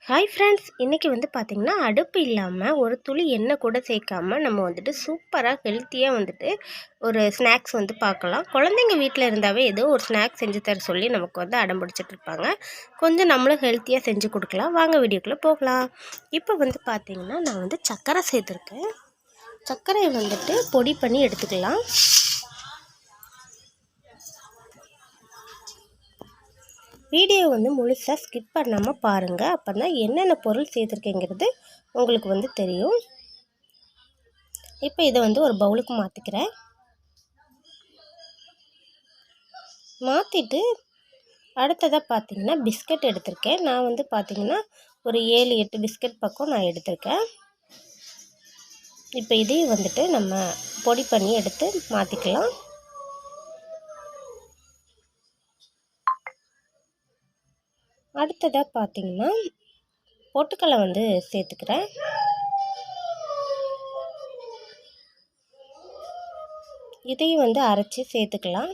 Hi friends, இன்றைக்கி பார்த்திங்கன்னா அடுப்பு இல்லாமல் ஒரு துளி எண்ணெய் கூட சேர்க்காமல் நம்ம சூப்பராக ஹெல்த்தியாக ஒரு ஸ்நாக்ஸ் பார்க்கலாம். குழந்தைங்க வீட்டில் இருந்தாவே ஏதோ ஒரு ஸ்நாக்ஸ் செஞ்சு தர சொல்லி நமக்கு அடம் பிடிச்சிட்டு இருப்பாங்க. கொஞ்சம் நம்மளும் ஹெல்த்தியாக செஞ்சு கொடுக்கலாம். வாங்க வீடியோக்குள்ளே போகலாம். இப்போ பார்த்திங்கன்னா நான் சர்க்கரை சேர்த்துருக்கேன். சர்க்கரையை பொடி பண்ணி எடுத்துக்கலாம். வீடியோ முழுசாக ஸ்கிப் பண்ணாமல் பாருங்கள். அப்போ தான் என்னென்ன பொருள் சேர்த்துருக்கேங்கிறது உங்களுக்கு தெரியும். இப்போ இதை ஒரு பவுலுக்கு மாற்றிக்கிறேன். மாற்றிட்டு அடுத்ததாக பார்த்திங்கன்னா பிஸ்கட் எடுத்திருக்கேன். நான் பார்த்திங்கன்னா ஒரு 7-8 பிஸ்கட் பக்கம் நான் எடுத்திருக்கேன். இப்போ இதையும் நம்ம பொடி பண்ணி எடுத்து மாற்றிக்கலாம். அடுத்ததாக பார்த்திங்கன்னா பொட்டுக்கடலை சேர்த்துக்கிறேன். இதையும் அரைச்சி சேர்த்துக்கலாம்.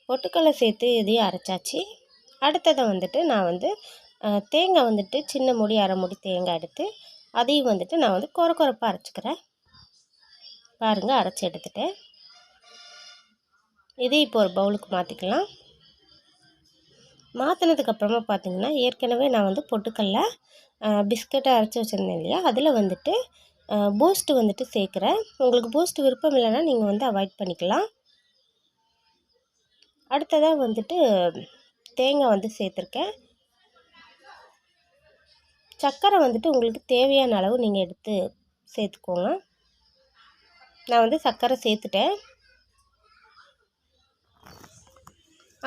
பொட்டுக்கடலை சேர்த்து இதையும் அரைச்சாச்சு. அடுத்ததை நான் தேங்காய் சின்ன மூடி அரை மூடி தேங்காய் எடுத்து அதையும் நான் கொரப்பாக அரைச்சிக்கிறேன். பாருங்கள், அரைச்சி எடுத்துட்டேன். இதை இப்போ ஒரு பவுலுக்கு மாற்றிக்கலாம். மாற்றினதுக்கப்புறமா பார்த்திங்கன்னா ஏற்கனவே நான் பொட்டுக்கடலை பிஸ்கட்டை அரைச்சி வச்சுருந்தேன் இல்லையா, அதில் பூஸ்ட்டு சேர்க்குறேன். உங்களுக்கு பூஸ்ட் விருப்பம் இல்லைன்னா நீங்கள் அவாய்ட் பண்ணிக்கலாம். அடுத்ததாக தேங்காய் சேர்த்துருக்கேன். சர்க்கரை உங்களுக்கு தேவையான அளவு நீங்கள் எடுத்து சேர்த்துக்கோங்க. நான் சர்க்கரை சேர்த்துட்டேன்.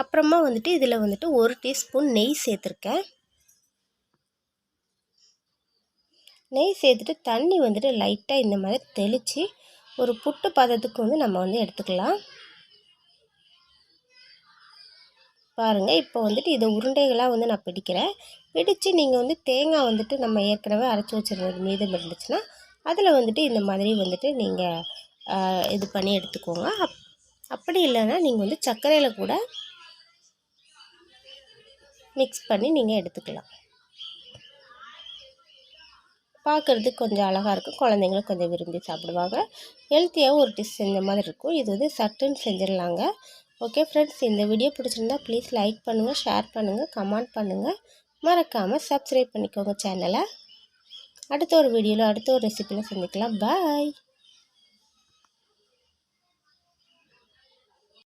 அப்புறமா இதில் 1 டீஸ்பூன் நெய் சேர்த்துருக்கேன். நெய் சேர்த்துட்டு தண்ணி லைட்டாக இந்த மாதிரி தெளித்து ஒரு புட்டு பதத்துக்கு நம்ம எடுத்துக்கலாம். பாருங்கள், இப்போ இதை உருண்டைகளாக நான் பிடிக்கிறேன். பிடிச்சு நீங்கள் தேங்காய் நம்ம ஏற்கனவே அரைச்சி வச்சுருந்தது மீதம் இருந்துச்சுன்னா அதில் இந்த மாதிரி நீங்கள் இது பண்ணி எடுத்துக்கோங்க. அப்படி இல்லைன்னா நீங்கள் சர்க்கரையில் கூட மிக்ஸ் பண்ணி நீங்கள் எடுத்துக்கலாம். பார்க்குறதுக்கு கொஞ்சம் அழகாக இருக்கும். குழந்தைங்களும் கொஞ்சம் விரும்பி சாப்பிடுவாங்க. ஹெல்த்தியாகவும் ஒரு டிஷ் செஞ்ச மாதிரி இருக்கும். இது சட்டுன்னு செஞ்சிடலாங்க. ஓகே ஃப்ரெண்ட்ஸ், இந்த வீடியோ பிடிச்சிருந்தா ப்ளீஸ் லைக் பண்ணுங்கள், ஷேர் பண்ணுங்கள், கமெண்ட் பண்ணுங்கள். மறக்காமல் சப்ஸ்கிரைப் பண்ணிக்கோங்க சேனலை. அடுத்த ஒரு வீடியோவில் அடுத்த ஒரு ரெசிபியில் சந்திக்கலாம். பாய்.